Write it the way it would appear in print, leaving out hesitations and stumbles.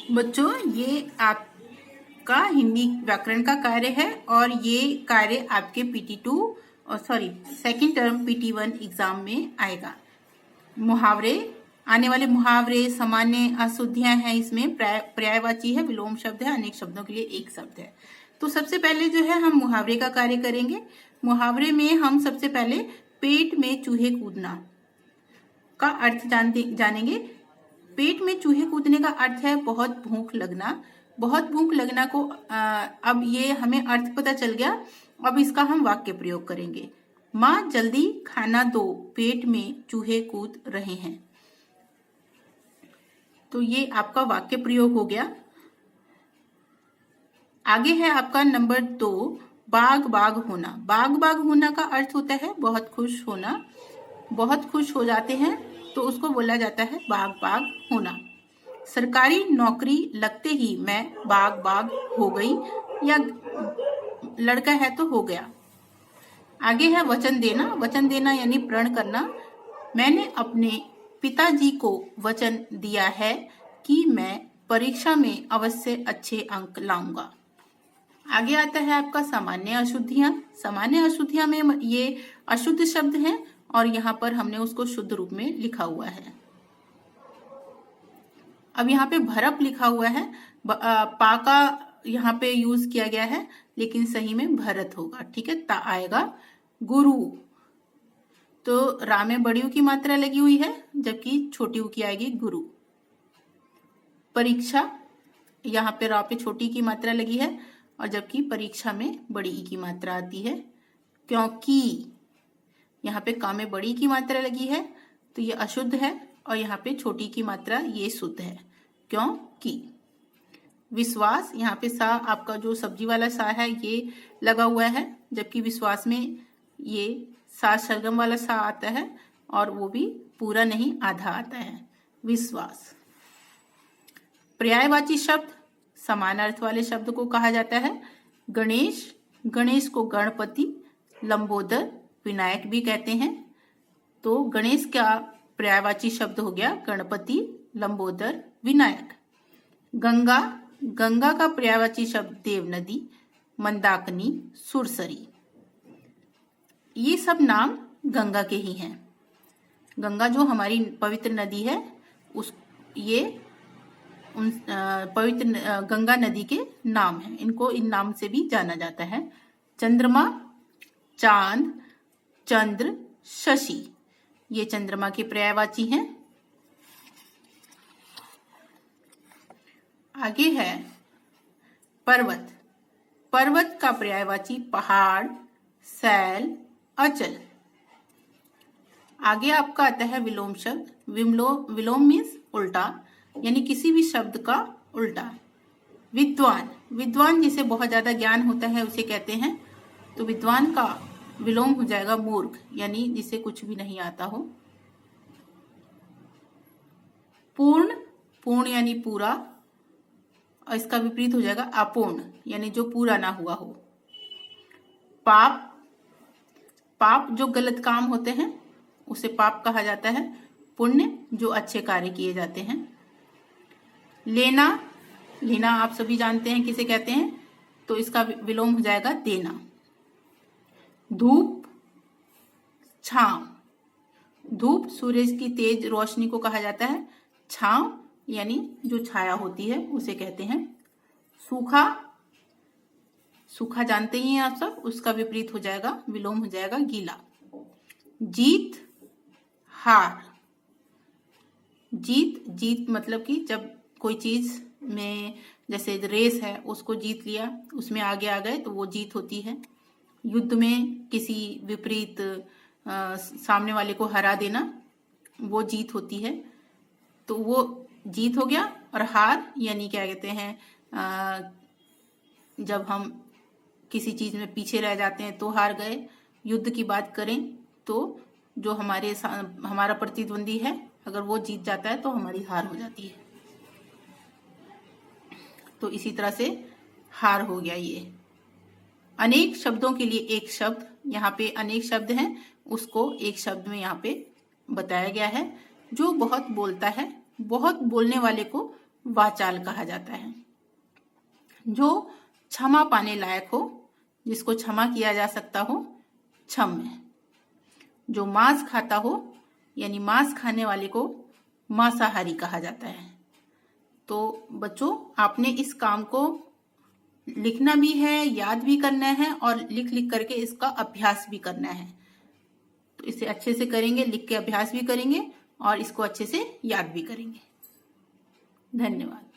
बच्चों, ये आपका हिंदी व्याकरण का कार्य है और ये कार्य आपके PT2 और सेकंड टर्म PT1 एग्जाम में आएगा। मुहावरे, आने वाले मुहावरे, सामान्य अशुद्धियां हैं, इसमें पर्यायवाची है, विलोम शब्द है, अनेक शब्दों के लिए एक शब्द है। तो सबसे पहले जो है हम मुहावरे का कार्य करेंगे। मुहावरे में हम सबसे पहले पेट में चूहे कूदना का अर्थ जानेंगे। पेट में चूहे कूदने का अर्थ है बहुत भूख लगना। बहुत भूख लगना को अब ये हमें अर्थ पता चल गया। अब इसका हम वाक्य प्रयोग करेंगे। माँ जल्दी खाना दो, पेट में चूहे कूद रहे हैं। तो ये आपका वाक्य प्रयोग हो गया। आगे है आपका नंबर 2, बाग बाग होना। बाग बाग होना का अर्थ होता है बहुत खुश होना। बहुत खुश हो जाते हैं तो उसको बोला जाता है बाग बाग होना। सरकारी नौकरी लगते ही मैं बाग बाग हो गई, या लड़का है तो हो गया। आगे है वचन देना। वचन देना यानी प्रण करना। मैंने अपने पिताजी को वचन दिया है कि मैं परीक्षा में अवश्य अच्छे अंक लाऊंगा। आगे आता है आपका सामान्य अशुद्धियां। सामान्य अशुद्धियां में ये अशुद्ध शब्द हैं और यहाँ पर हमने उसको शुद्ध रूप में लिखा हुआ है। अब यहाँ पे भरप लिखा हुआ है, पा का यहाँ पे यूज किया गया है, लेकिन सही में भरत होगा। ठीक है, ता आएगा। गुरु, तो रा में बड़ी ऊ की मात्रा लगी हुई है, जबकि छोटी ऊ की आएगी गुरु। परीक्षा, यहाँ पे रा पे छोटी की मात्रा लगी है और जबकि परीक्षा में बड़ी ई की मात्रा आती है। क्योंकि यहाँ पे का में बड़ी की मात्रा लगी है तो ये अशुद्ध है और यहाँ पे छोटी की मात्रा ये शुद्ध है, क्योंकि। विश्वास, यहाँ पे सा आपका जो सब्जी वाला सा है ये लगा हुआ है, जबकि विश्वास में ये सा सरगम वाला सा आता है और वो भी पूरा नहीं, आधा आता है। विश्वास। पर्यायवाची शब्द समान अर्थ वाले शब्द को कहा जाता है। गणेश, गणेश को गणपति, लंबोदर, विनायक भी कहते हैं। तो गणेश का पर्यायवाची शब्द हो गया गणपति, लंबोदर, विनायक। गंगा, गंगा का पर्यायवाची शब्द देवनदी, मंदाकिनी, सुरसरी। ये सब नाम गंगा के ही हैं। गंगा जो हमारी पवित्र नदी है, ये उन पवित्र गंगा नदी के नाम हैं। इनको इन नाम से भी जाना जाता है। चंद्रमा, चांद, चंद्र, शशि, ये चंद्रमा के पर्यायवाची हैं। आगे है पर्वत। पर्वत का पर्यायवाची पहाड़, सैल, अचल। आगे आपका आता है विलोम शब्द। विलोम मीन्स उल्टा, यानी किसी भी शब्द का उल्टा। विद्वान, विद्वान जिसे बहुत ज्यादा ज्ञान होता है उसे कहते हैं। तो विद्वान का विलोम हो जाएगा मूर्ख, यानी जिसे कुछ भी नहीं आता हो। पूर्ण, पूर्ण यानी पूरा, और इसका विपरीत हो जाएगा अपूर्ण, यानी जो पूरा ना हुआ हो। पाप, पाप जो गलत काम होते हैं उसे पाप कहा जाता है। पुण्य जो अच्छे कार्य किए जाते हैं। लेना, लेना आप सभी जानते हैं किसे कहते हैं, तो इसका विलोम हो जाएगा देना। धूप, छांव, धूप सूरज की तेज रोशनी को कहा जाता है। छांव यानी जो छाया होती है उसे कहते हैं। सूखा, सूखा जानते ही हैं आप सब, उसका विपरीत हो जाएगा, विलोम हो जाएगा गीला। जीत, हार। जीत, जीत मतलब कि जब कोई चीज में, जैसे रेस है उसको जीत लिया, उसमें आगे आ गए तो वो जीत होती है। युद्ध में किसी विपरीत सामने वाले को हरा देना, वो जीत होती है। तो वो जीत हो गया। और हार यानी क्या कहते हैं, जब हम किसी चीज में पीछे रह जाते हैं तो हार गए। युद्ध की बात करें तो जो हमारा प्रतिद्वंदी है, अगर वो जीत जाता है तो हमारी हार हो जाती है। तो इसी तरह से हार हो गया ये। अनेक शब्दों के लिए एक शब्द, यहाँ पे अनेक शब्द हैं, उसको एक शब्द में यहाँ पे बताया गया है। जो बहुत बोलता है, बहुत बोलने वाले को वाचाल कहा जाता है। जो क्षमा पाने लायक हो, जिसको क्षमा किया जा सकता हो, क्षम्य। जो मांस खाता हो यानी मांस खाने वाले को मांसाहारी कहा जाता है। तो बच्चों, आपने इस काम को लिखना भी है, याद भी करना है और लिख लिख करके इसका अभ्यास भी करना है। तो इसे अच्छे से करेंगे, लिख के अभ्यास भी करेंगे और इसको अच्छे से याद भी करेंगे। धन्यवाद।